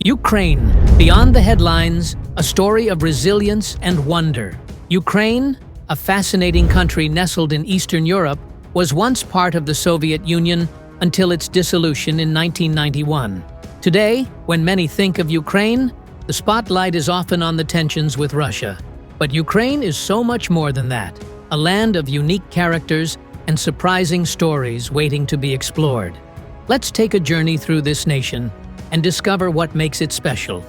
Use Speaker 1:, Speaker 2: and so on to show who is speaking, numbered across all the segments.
Speaker 1: Ukraine, beyond the headlines, a story of resilience and wonder. Ukraine, a fascinating country nestled in Eastern Europe, was once part of the Soviet Union until its dissolution in 1991. Today, when many think of Ukraine, the spotlight is often on the tensions with Russia. But Ukraine is so much more than that, a land of unique characters and surprising stories waiting to be explored. Let's take a journey through this nation and discover what makes it special.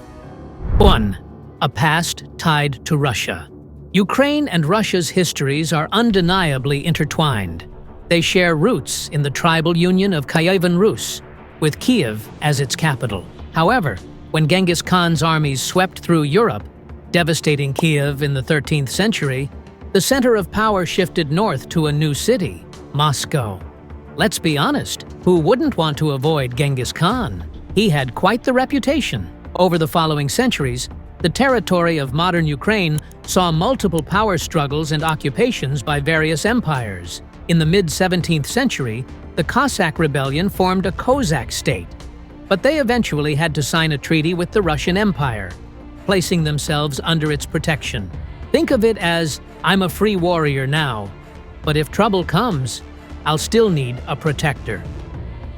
Speaker 1: 1. A past tied to Russia. Ukraine and Russia's histories are undeniably intertwined. They share roots in the tribal union of Kievan Rus, with Kiev as its capital. However, when Genghis Khan's armies swept through Europe, devastating Kiev in the 13th century, the center of power shifted north to a new city, Moscow. Let's be honest, who wouldn't want to avoid Genghis Khan? He had quite the reputation. Over the following centuries, the territory of modern Ukraine saw multiple power struggles and occupations by various empires. In the mid-17th century, the Cossack rebellion formed a Kozak state, but they eventually had to sign a treaty with the Russian Empire, placing themselves under its protection. Think of it as, I'm a free warrior now, but if trouble comes, I'll still need a protector.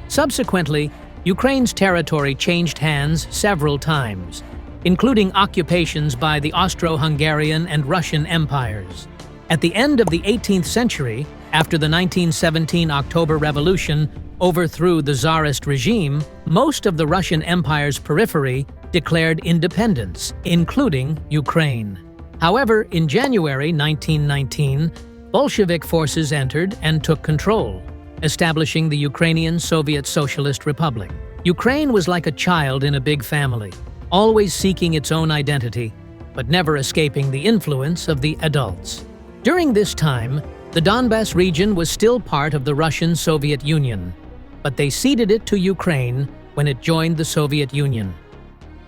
Speaker 1: Subsequently, Ukraine's territory changed hands several times, including occupations by the Austro-Hungarian and Russian empires. At the end of the 18th century, after the 1917 October Revolution overthrew the Tsarist regime, most of the Russian Empire's periphery declared independence, including Ukraine. However, in January 1919, Bolshevik forces entered and took control, establishing the Ukrainian Soviet Socialist Republic. Ukraine was like a child in a big family, always seeking its own identity, but never escaping the influence of the adults. During this time, the Donbas region was still part of the Russian Soviet Union, but they ceded it to Ukraine when it joined the Soviet Union.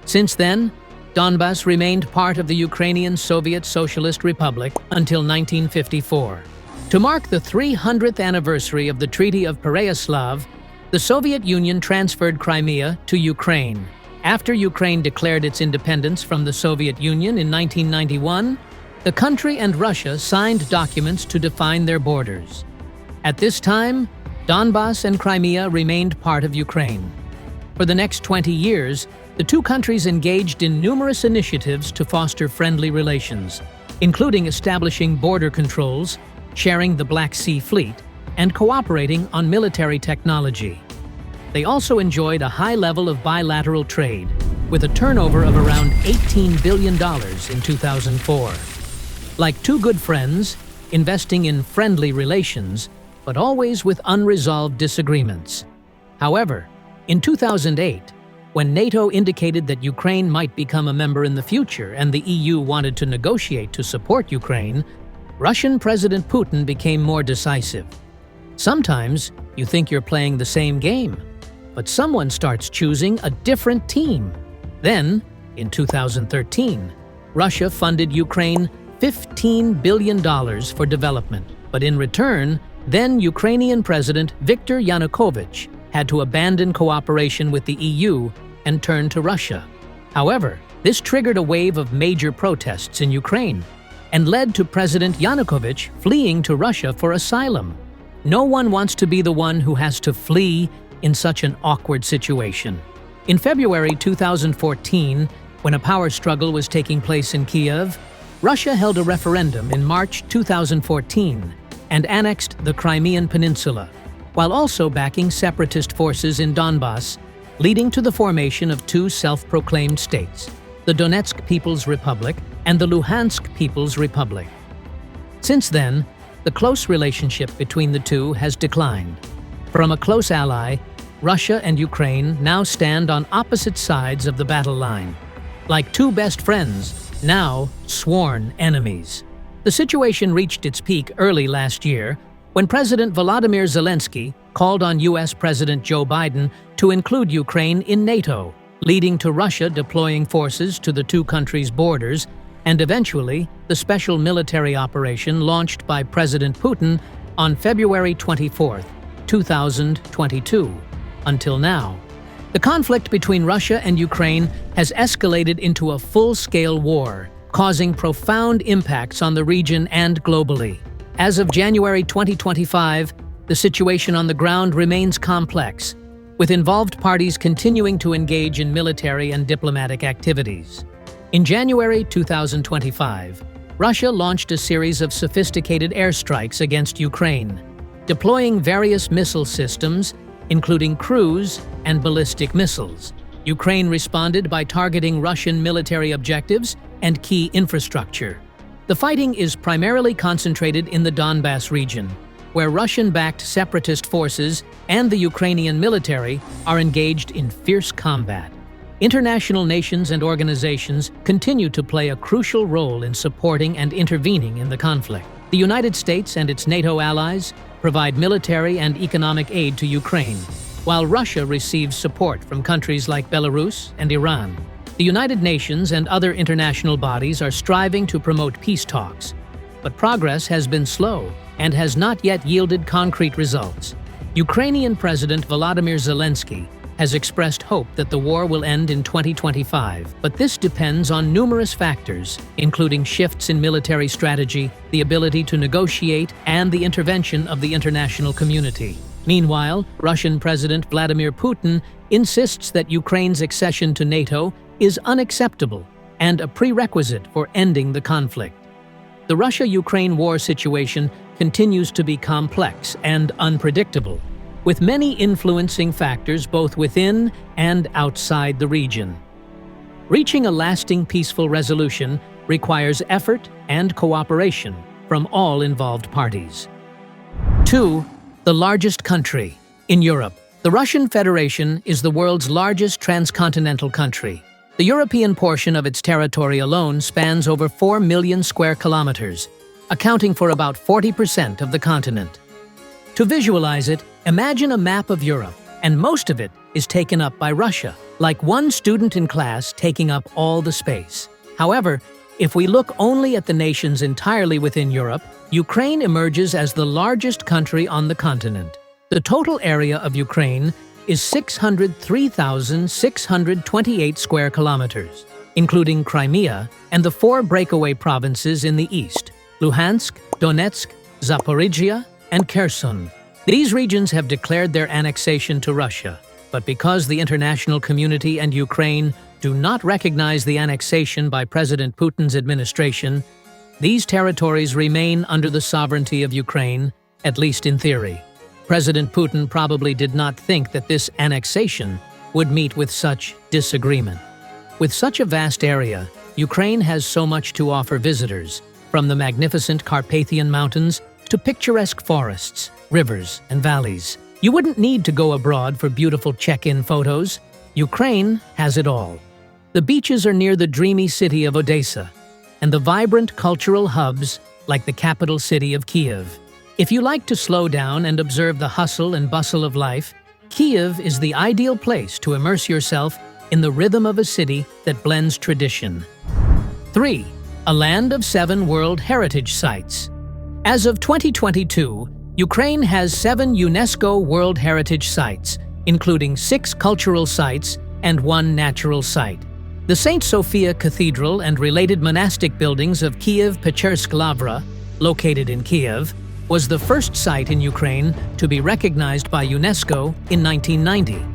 Speaker 1: Since then, Donbas remained part of the Ukrainian Soviet Socialist Republic until 1954. To mark the 300th anniversary of the Treaty of Pereyaslav, the Soviet Union transferred Crimea to Ukraine. After Ukraine declared its independence from the Soviet Union in 1991, the country and Russia signed documents to define their borders. At this time, Donbas and Crimea remained part of Ukraine. For the next 20 years, the two countries engaged in numerous initiatives to foster friendly relations, including establishing border controls, sharing the Black Sea Fleet, and cooperating on military technology. They also enjoyed a high level of bilateral trade, with a turnover of around $18 billion in 2004. Like two good friends, investing in friendly relations, but always with unresolved disagreements. However, in 2008, when NATO indicated that Ukraine might become a member in the future and the EU wanted to negotiate to support Ukraine, Russian President Putin became more decisive. Sometimes you think you're playing the same game, but someone starts choosing a different team. Then, in 2013, Russia funded Ukraine $15 billion for development, but in return, then Ukrainian President Viktor Yanukovych had to abandon cooperation with the EU and turn to Russia. However, this triggered a wave of major protests in Ukraine and led to President Yanukovych fleeing to Russia for asylum. No one wants to be the one who has to flee in such an awkward situation. In February 2014, when a power struggle was taking place in Kiev, Russia held a referendum in March 2014 and annexed the Crimean Peninsula, while also backing separatist forces in Donbas, leading to the formation of two self-proclaimed states, the Donetsk People's Republic and the Luhansk People's Republic. Since then, the close relationship between the two has declined. From a close ally, Russia and Ukraine now stand on opposite sides of the battle line, like two best friends, now sworn enemies. The situation reached its peak early last year when President Volodymyr Zelensky called on U.S. President Joe Biden to include Ukraine in NATO, leading to Russia deploying forces to the two countries' borders and eventually the special military operation launched by President Putin on February 24, 2022. Until now, The conflict between Russia and Ukraine has escalated into a full-scale war, causing profound impacts on the region and globally. As of January 2025, the situation on the ground remains complex, with involved parties continuing to engage in military and diplomatic activities. In January 2025, Russia launched a series of sophisticated airstrikes against Ukraine, deploying various missile systems, including cruise and ballistic missiles. Ukraine responded by targeting Russian military objectives and key infrastructure. The fighting is primarily concentrated in the Donbas region, where Russian-backed separatist forces and the Ukrainian military are engaged in fierce combat. International nations and organizations continue to play a crucial role in supporting and intervening in the conflict. The United States and its NATO allies provide military and economic aid to Ukraine, while Russia receives support from countries like Belarus and Iran. The United Nations and other international bodies are striving to promote peace talks, but progress has been slow and has not yet yielded concrete results. Ukrainian President Volodymyr Zelensky has expressed hope that the war will end in 2025, but this depends on numerous factors, including shifts in military strategy, the ability to negotiate, and the intervention of the international community. Meanwhile, Russian President Vladimir Putin insists that Ukraine's accession to NATO is unacceptable and a prerequisite for ending the conflict. The Russia-Ukraine war situation continues to be complex and unpredictable, with many influencing factors both within and outside the region. Reaching a lasting peaceful resolution requires effort and cooperation from all involved parties. 2. The largest country in Europe. The Russian Federation is the world's largest transcontinental country. The European portion of its territory alone spans over 4 million square kilometers, accounting for about 40% of the continent. To visualize it, imagine a map of Europe, and most of it is taken up by Russia, like one student in class taking up all the space. However, if we look only at the nations entirely within Europe, Ukraine emerges as the largest country on the continent. The total area of Ukraine is 603,628 square kilometers, including Crimea and the 4 breakaway provinces in the east: Luhansk, Donetsk, Zaporizhia, and Kherson. These regions have declared their annexation to Russia, but because the international community and Ukraine do not recognize the annexation by President Putin's administration, these territories remain under the sovereignty of Ukraine, at least in theory. President Putin probably did not think that this annexation would meet with such disagreement. With such a vast area, Ukraine has so much to offer visitors, from the magnificent Carpathian Mountains to picturesque forests, rivers, and valleys. You wouldn't need to go abroad for beautiful check-in photos. Ukraine has it all. The beaches are near the dreamy city of Odessa, and the vibrant cultural hubs like the capital city of Kyiv. If you like to slow down and observe the hustle and bustle of life, Kyiv is the ideal place to immerse yourself in the rhythm of a city that blends tradition. 3. A land of 7 World Heritage Sites. As of 2022, Ukraine has 7 UNESCO World Heritage Sites, including 6 cultural sites and 1 natural site. The St. Sophia Cathedral and related monastic buildings of Kyiv-Pechersk Lavra, located in Kyiv, was the first site in Ukraine to be recognized by UNESCO in 1990.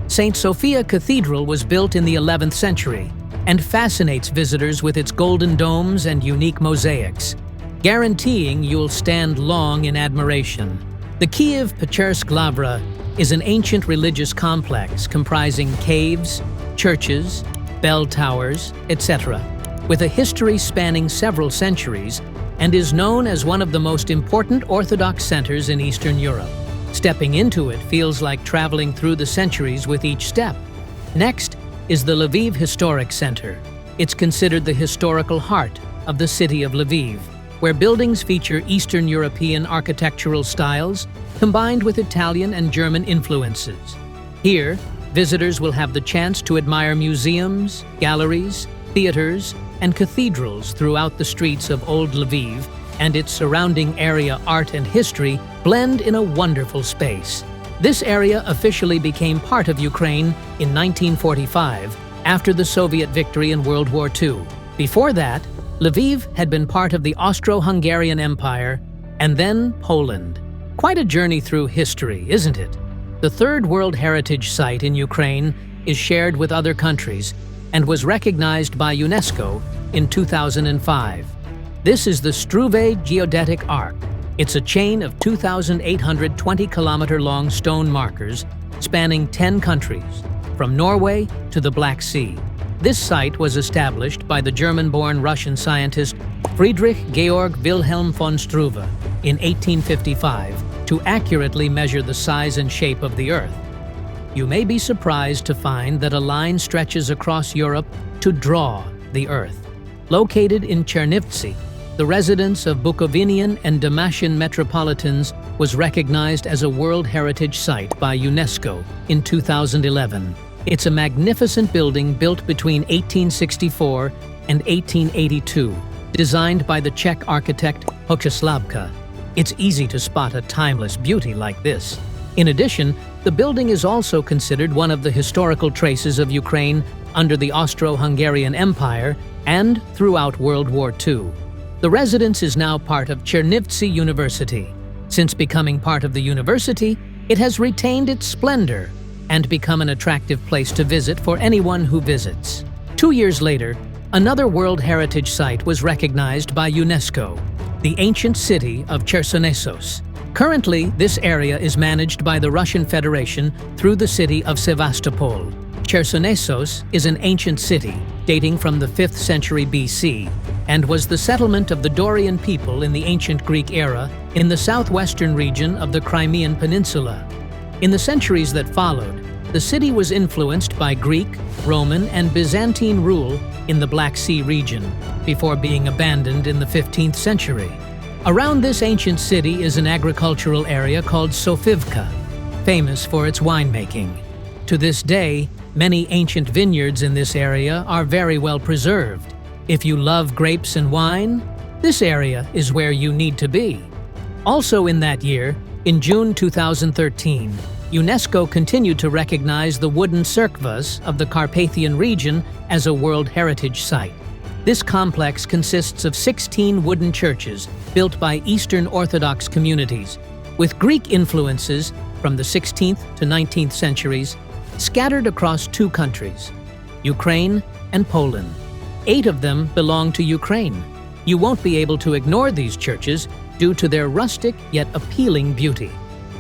Speaker 1: St. Sophia Cathedral was built in the 11th century and fascinates visitors with its golden domes and unique mosaics, guaranteeing you'll stand long in admiration. The Kyiv-Pechersk Lavra is an ancient religious complex comprising caves, churches, bell towers, etc., with a history spanning several centuries, and is known as one of the most important Orthodox centers in Eastern Europe. Stepping into it feels like traveling through the centuries with each step. Next is the Lviv Historic Center. It's considered the historical heart of the city of Lviv, where buildings feature Eastern European architectural styles combined with Italian and German influences. Here, visitors will have the chance to admire museums, galleries, theaters, and cathedrals throughout the streets of Old Lviv, and its surrounding area. Art and history blend in a wonderful space. This area officially became part of Ukraine in 1945 after the Soviet victory in World War II. Before that, Lviv had been part of the Austro-Hungarian Empire and then Poland. Quite a journey through history, isn't it? The third World Heritage Site in Ukraine is shared with other countries and was recognized by UNESCO in 2005. This is the Struve Geodetic Arc. It's a chain of 2,820-kilometer-long stone markers spanning 10 countries, from Norway to the Black Sea. This site was established by the German-born Russian scientist Friedrich Georg Wilhelm von Struve in 1855 to accurately measure the size and shape of the Earth. You may be surprised to find that a line stretches across Europe to draw the Earth. Located in Chernivtsi, the residence of Bukovinian and Dalmatian metropolitans was recognized as a World Heritage Site by UNESCO in 2011. It's a magnificent building built between 1864 and 1882, designed by the Czech architect Hocheslavka. It's easy to spot a timeless beauty like this. In addition, the building is also considered one of the historical traces of Ukraine under the Austro-Hungarian Empire and throughout World War II. The residence is now part of Chernivtsi University. Since becoming part of the university, it has retained its splendor and become an attractive place to visit for anyone who visits. 2 years later, another World Heritage Site was recognized by UNESCO, the ancient city of Chersonesos. Currently, this area is managed by the Russian Federation through the city of Sevastopol. Chersonesos is an ancient city dating from the 5th century BC and was the settlement of the Dorian people in the ancient Greek era in the southwestern region of the Crimean Peninsula. In the centuries that followed, the city was influenced by Greek, Roman, and Byzantine rule in the Black Sea region before being abandoned in the 15th century. Around this ancient city is an agricultural area called Sofivka, famous for its winemaking. To this day, many ancient vineyards in this area are very well preserved. If you love grapes and wine, this area is where you need to be. Also in that year, in June 2013, UNESCO continued to recognize the wooden Cerkvas of the Carpathian region as a World Heritage Site. This complex consists of 16 wooden churches built by Eastern Orthodox communities, with Greek influences from the 16th to 19th centuries scattered across 2 countries, Ukraine and Poland. 8 of them belong to Ukraine. You won't be able to ignore these churches due to their rustic yet appealing beauty.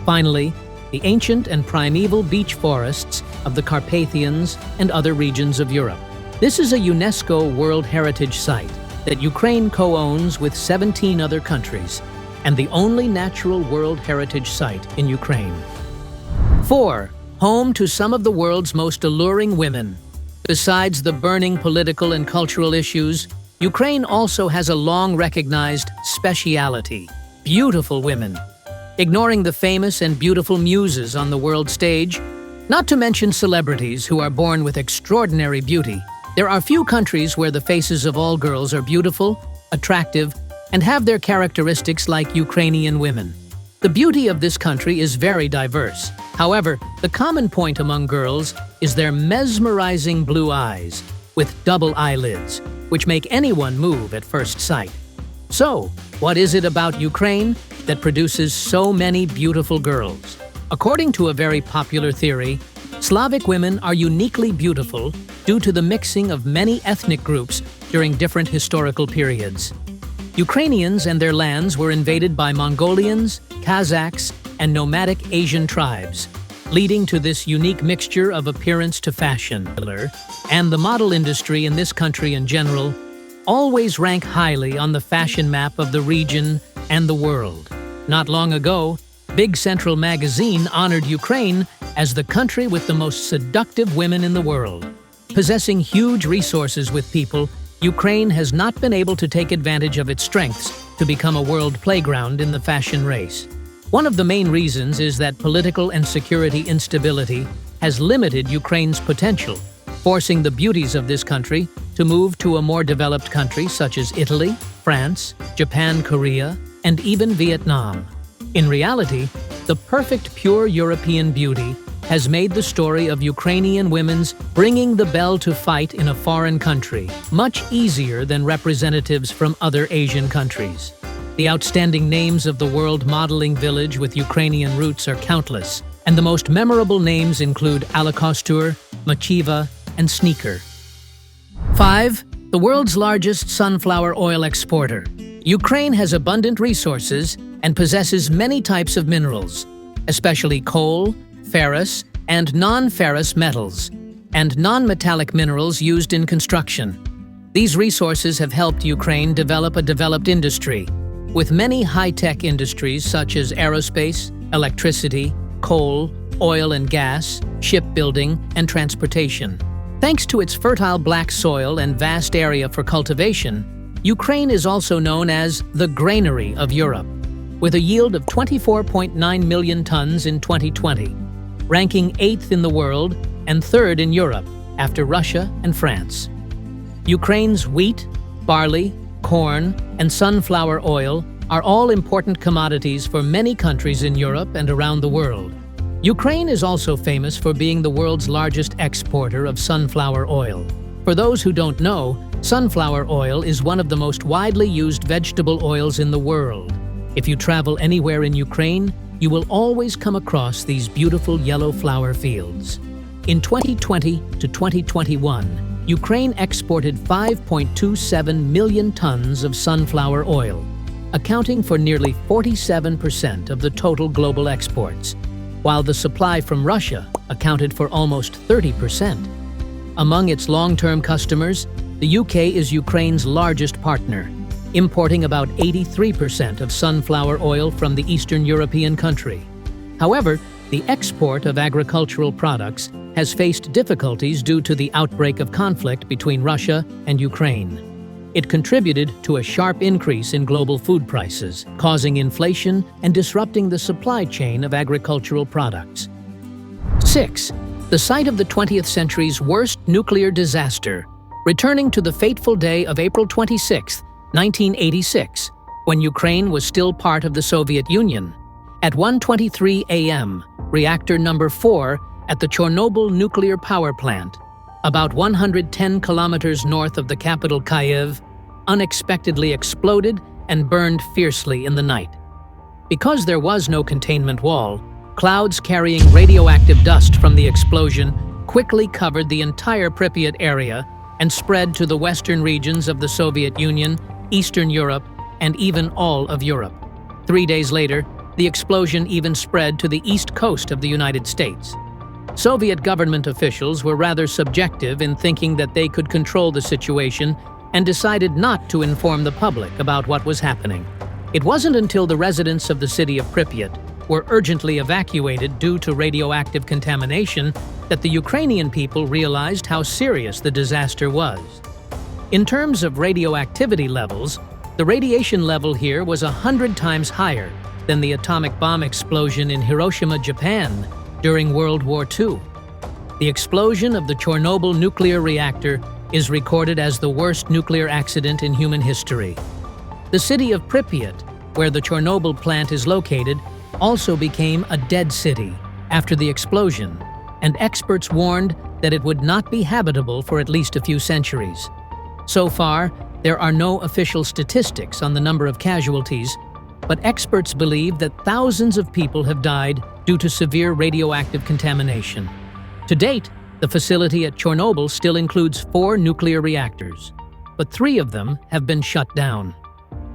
Speaker 1: Finally, the ancient and primeval beech forests of the Carpathians and other regions of Europe. This is a UNESCO World Heritage Site that Ukraine co-owns with 17 other countries and the only natural World Heritage Site in Ukraine. 4. Home to some of the world's most alluring women. Besides the burning political and cultural issues, Ukraine also has a long-recognized speciality: beautiful women. Ignoring the famous and beautiful muses on the world stage, not to mention celebrities who are born with extraordinary beauty, there are few countries where the faces of all girls are beautiful, attractive, and have their characteristics like Ukrainian women. The beauty of this country is very diverse. However, the common point among girls is their mesmerizing blue eyes with double eyelids, which make anyone move at first sight. So, what is it about Ukraine that produces so many beautiful girls? According to a very popular theory, Slavic women are uniquely beautiful due to the mixing of many ethnic groups during different historical periods. Ukrainians and their lands were invaded by Mongolians, Kazakhs, and nomadic Asian tribes, leading to this unique mixture of appearance to fashion. And the model industry in this country in general always rank highly on the fashion map of the region and the world. Not long ago, Big Central magazine honored Ukraine as the country with the most seductive women in the world. Possessing huge resources with people, Ukraine has not been able to take advantage of its strengths to become a world playground in the fashion race. One of the main reasons is that political and security instability has limited Ukraine's potential, forcing the beauties of this country to move to a more developed country such as Italy, France, Japan, Korea, and even Vietnam. In reality, The perfect pure European beauty has made the story of Ukrainian women's bringing the bell to fight in a foreign country much easier than representatives from other Asian countries. The outstanding names of the world modeling village with Ukrainian roots are countless, and the most memorable names include Alakostur, Machiva, and Sneaker. 5. The world's largest sunflower oil exporter. Ukraine has abundant resources and possesses many types of minerals, especially coal, ferrous, and non-ferrous metals, and non-metallic minerals used in construction. These resources have helped Ukraine develop a developed industry, with many high-tech industries such as aerospace, electricity, coal, oil and gas, shipbuilding, and transportation. Thanks to its fertile black soil and vast area for cultivation, Ukraine is also known as the granary of Europe, with a yield of 24.9 million tons in 2020, ranking 8th in the world and 3rd in Europe after Russia and France. Ukraine's wheat, barley, corn, and sunflower oil are all important commodities for many countries in Europe and around the world. Ukraine is also famous for being the world's largest exporter of sunflower oil. For those who don't know, sunflower oil is one of the most widely used vegetable oils in the world. If you travel anywhere in Ukraine, you will always come across these beautiful yellow flower fields. In 2020 to 2021, Ukraine exported 5.27 million tons of sunflower oil, accounting for nearly 47% of the total global exports, while the supply from Russia accounted for almost 30%. Among its long-term customers, the UK is Ukraine's largest partner, importing about 83% of sunflower oil from the Eastern European country. However, the export of agricultural products has faced difficulties due to the outbreak of conflict between Russia and Ukraine. It contributed to a sharp increase in global food prices, causing inflation and disrupting the supply chain of agricultural products. 6. The site of the 20th century's worst nuclear disaster, returning to the fateful day of April 26, 1986, when Ukraine was still part of the Soviet Union. At 1:23 a.m., reactor number 4 at the Chornobyl nuclear power plant, about 110 kilometers north of the capital Kyiv, unexpectedly exploded and burned fiercely in the night. Because there was no containment wall, clouds carrying radioactive dust from the explosion quickly covered the entire Pripyat area and spread to the western regions of the Soviet Union, Eastern Europe, and even all of Europe. 3 days later, the explosion even spread to the east coast of the United States. Soviet government officials were rather subjective in thinking that they could control the situation and decided not to inform the public about what was happening. It wasn't until the residents of the city of Pripyat were urgently evacuated due to radioactive contamination that the Ukrainian people realized how serious the disaster was. In terms of radioactivity levels, the radiation level here was 100 times higher than the atomic bomb explosion in Hiroshima, Japan, during World War II. The explosion of the Chornobyl nuclear reactor is recorded as the worst nuclear accident in human history. The city of Pripyat, where the Chornobyl plant is located, also became a dead city after the explosion, and experts warned that it would not be habitable for at least a few centuries. So far, there are no official statistics on the number of casualties, but experts believe that thousands of people have died due to severe radioactive contamination. To date, the facility at Chornobyl still includes 4 nuclear reactors, but 3 of them have been shut down.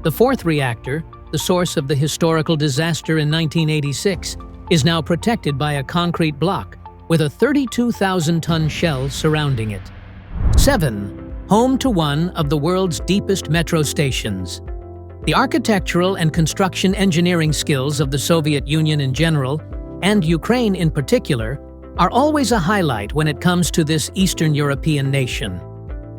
Speaker 1: The 4th reactor, the source of the historical disaster in 1986, is now protected by a concrete block with a 32,000-ton shell surrounding it. 7. Home to one of the world's deepest metro stations. The architectural and construction engineering skills of the Soviet Union in general, and Ukraine in particular, are always a highlight when it comes to this Eastern European nation.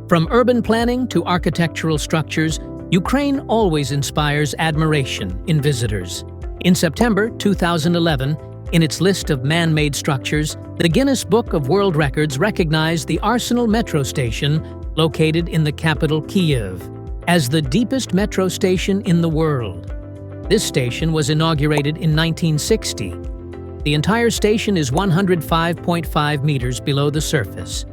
Speaker 1: From urban planning to architectural structures, Ukraine always inspires admiration in visitors. In September 2011, in its list of man-made structures, the Guinness Book of World Records recognized the Arsenal metro station, located in the capital Kyiv, as the deepest metro station in the world. This station was inaugurated in 1960. The entire station is 105.5 meters below the surface.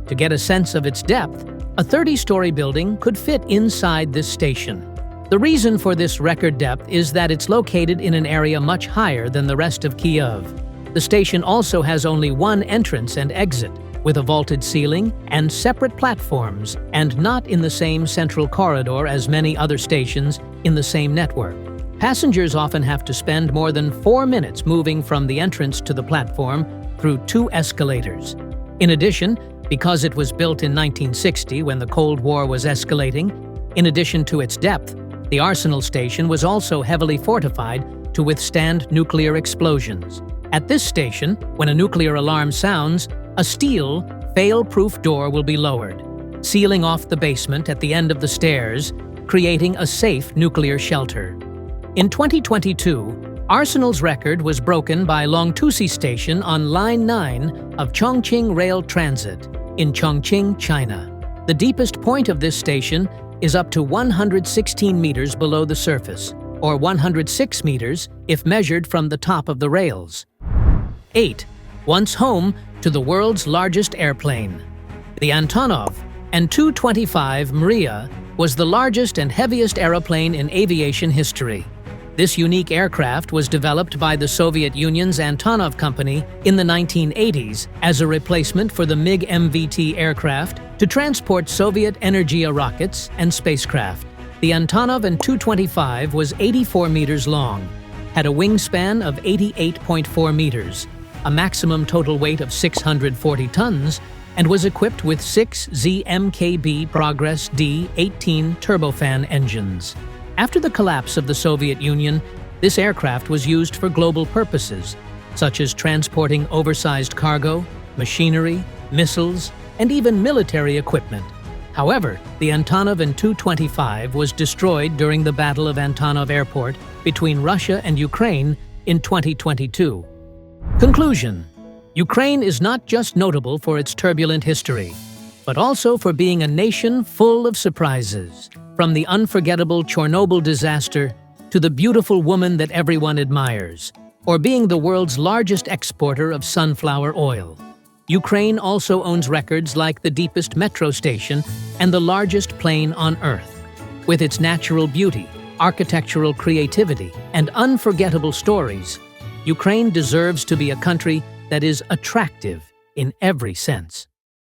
Speaker 1: To get a sense of its depth, a 30-story building could fit inside this station. The reason for this record depth is that it's located in an area much higher than the rest of Kyiv. The station also has only one entrance and exit, with a vaulted ceiling and separate platforms, and not in the same central corridor as many other stations in the same network. Passengers often have to spend more than 4 minutes moving from the entrance to the platform through 2 escalators. In addition, because it was built in 1960 when the Cold War was escalating, in addition to its depth, the Arsenal station was also heavily fortified to withstand nuclear explosions. At this station, when a nuclear alarm sounds, a steel, fail-proof door will be lowered, sealing off the basement at the end of the stairs, creating a safe nuclear shelter. In 2022, Arsenal's record was broken by Longtusi Station on Line 9 of Chongqing Rail Transit in Chongqing, China. The deepest point of this station is up to 116 meters below the surface, or 106 meters if measured from the top of the rails. 8. Once home to the world's largest airplane. The Antonov An-225 Mriya was the largest and heaviest aeroplane in aviation history. This unique aircraft was developed by the Soviet Union's Antonov Company in the 1980s as a replacement for the MiG-MVT aircraft to transport Soviet Energia rockets and spacecraft. The Antonov An-225 was 84 meters long, had a wingspan of 88.4 meters, a maximum total weight of 640 tons, and was equipped with 6 ZMKB Progress D-18 turbofan engines. After the collapse of the Soviet Union, this aircraft was used for global purposes, such as transporting oversized cargo, machinery, missiles, and even military equipment. However, the Antonov An-225 was destroyed during the Battle of Antonov Airport between Russia and Ukraine in 2022. Conclusion: Ukraine is not just notable for its turbulent history, but also for being a nation full of surprises. From the unforgettable Chornobyl disaster to the beautiful woman that everyone admires, or being the world's largest exporter of sunflower oil. Ukraine also owns records like the deepest metro station and the largest plane on Earth. With its natural beauty, architectural creativity, and unforgettable stories, Ukraine deserves to be a country that is attractive in every sense.